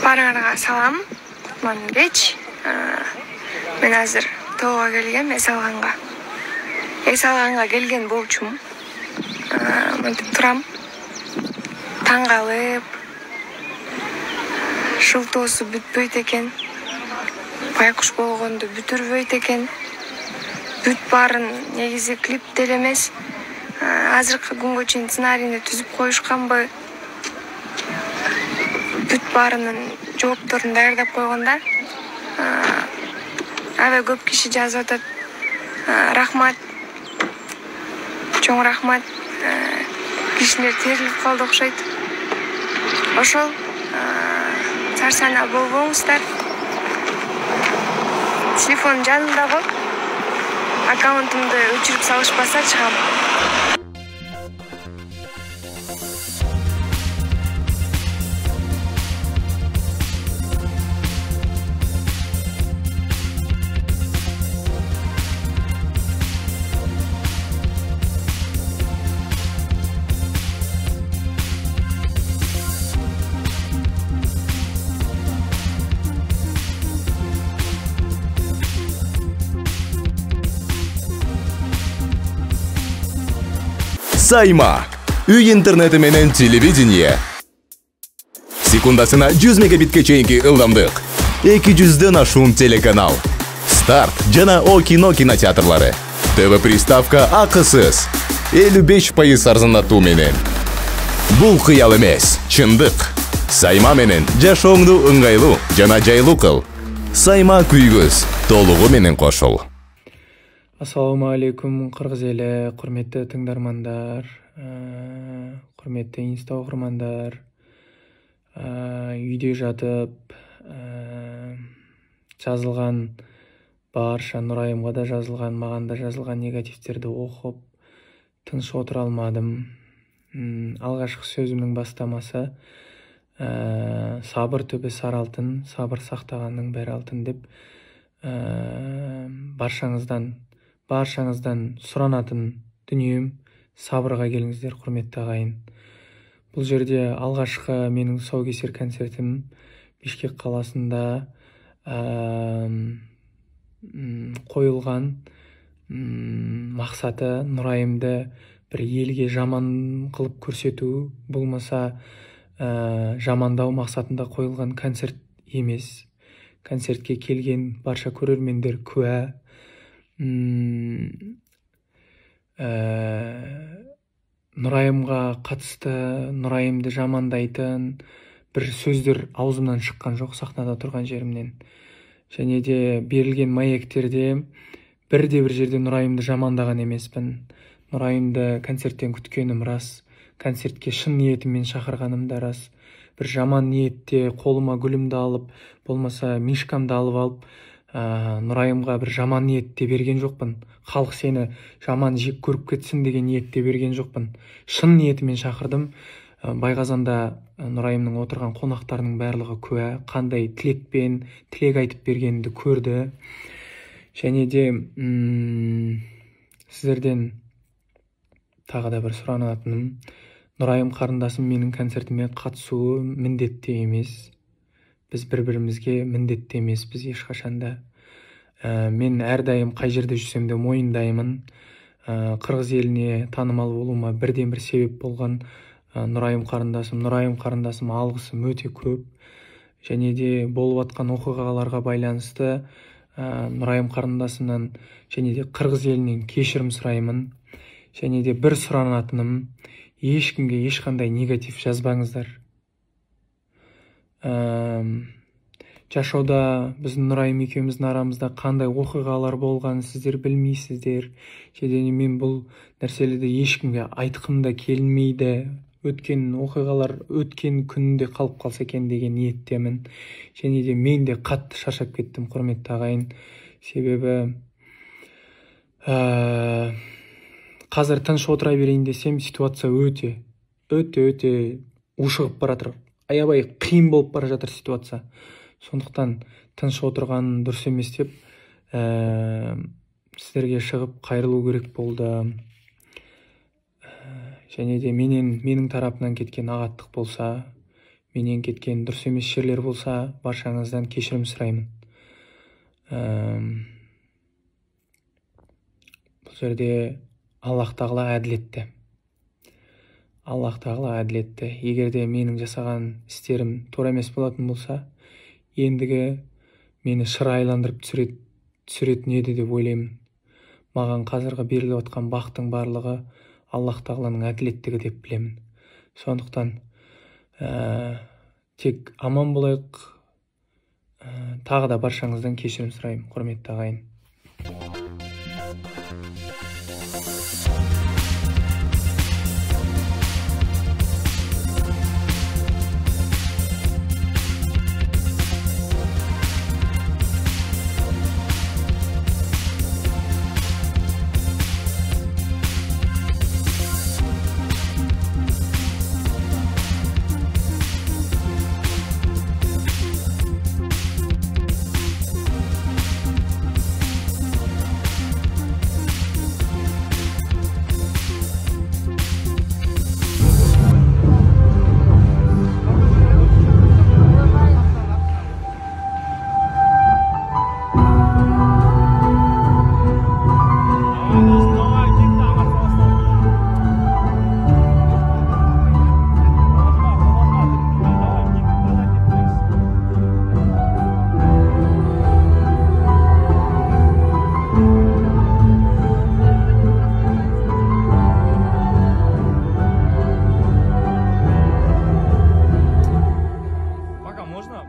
Барыңарга салам. Кутман кеч. Мен азыр тоого келгем, эс алганга келген болчумун. Мынтип турам. Таң калып, шылтоосу бүтпөйт экен. Байкуш болгонду бүтүрбөйт экен. Бүт барын негизи клипте эле эмес. Азыркы күнгө чейин сценарийни түзүп коюшканбы? Бүт барынын жоопторун даярдап койгондар. Аба көп киши жазып атат. Рахмат. Чоң рахмат. Кишилер терилип калды окшойт. Ошол сарсана болбоңуздар. Телефон жанымда го. Аккаунтумду өчүрүп салышпаса чыгам. Сайма. Үй интернети менен телевидение. Секундасына 100 мегабитке чейинки ылдамдык. 200дөн ашуун телеканал. Старт жана О кино кинотеатрлары. ТВ приставка акысыз. 55% арзандатуу менен. Бул кыял эмес, чындык. Сайма менен жашооңду ыңгайлуу жана жайлуу кыл. Сайма күйгүз толугу менен кошул. Ассаламу алейкум, кыргыз эли, курметтүү тыңдармандар, курметтүү инста окурмандар. Үйдө жатып жазылган барша Нурайымга да жазылган, мага да жазылган негативтерди окуп тыныч отура алмадым. Алгачкы сөзүмдүн баштамасы сабыр төбө сары алтын, сабыр сактаганның бери алтын деп баршаңыздан суранатын дүнием сабырга келиңиздер, курметтүү агайын. Бул жерде алгачкы менин тұсаукесер концертим Бишкек каласында коюлган максаты Нурайымды бир элге жаман кылып көрсөтүү, болмаса жамандоо максатында коюлган концерт эмес. Концертке келген барша көрөрмендер күбө. Нурайымга катысты, Нурайымды жамандайтын бир сөздөр аузумдан чыккан жок сахнада турган жеримден. Және де берилген маектерде бирде-бир жерде Нурайымды жамандаган эмеспин. Нурайымды концерттен күткөнүм рас. Концертке шын ниетиммен шакырганым да рас. Бир жаман ниетте колума гүлүмдү алып, болмаса мишкамды алып алып, Нурайымга бир жаман ниетте берген жокмун. Халк сени жаман жек көрүп кетсин деген ниетте берген жокмун. Шын ниетиммен шакырдым. Байгазанда Нурайымдын отурган конактарынын баардыгы күбө, кандай тилек айтып бергенди көрдү. Және де сиздерден тагы да бир суранатыным, Нурайым карындашым менин концертиме катышуу міндетті эмес. Біз бір-бірімізге міндетті емеспіз ешқашанда. Мен әрдайым қай жерде жүрсем де мойындаймын. Қырғыз еліне танымал болуыма бірден бір себеп болған Нурайым қарындасым алғысым өте көп. Және де болып атқан оқиғаларға байланысты Нурайым қарындасымнан және де қырғыз елінен кешірім сұраймын. Және де бір сұранатыным, ешкімге ешқандай негатив жазбаңыздар. Жашоодо биздин Нурайым экөөбүздүн арамызда кандай окуялар болгонун сиздер билмейсиздер. Және мен бул нерселерди эчкимге айткым да келмейди. Өткөн окуялар өткөн күндө калып калса экен деген ниеттемин. Және де мен де катты шаршап кеттим, курметтүү агайын. Себеби казыр тыныч отура берейин десем, ситуация өтө ушугуп баратыр. Аябай кыйын болуп бара жатыр ситуация. Сондуктан тыныч отурган дурус эмес деп сиздерге чыгып кайрылуу керек болду. Және де менин тарапынан кеткен агаттык болса, менен кеткен дұрыс емес жерлер болса, баршаңыздан кешірім сұраймын. Бұл жерде Аллах тағала әділетті. Аллах тағала әділетті. Егер де менің жасаған істерім тура емес болатын болса, ендігі мені шырайландырып түсіретін еді деп ойлаймын. Маған қазіргі беріліп отқан бақтың барлығы Аллах тағаланың әділеттігі деп білемін. Сондықтан тек аман болайық. Тағы да баршаңыздан кешірім сұраймын, құрметті ағайын. Можно?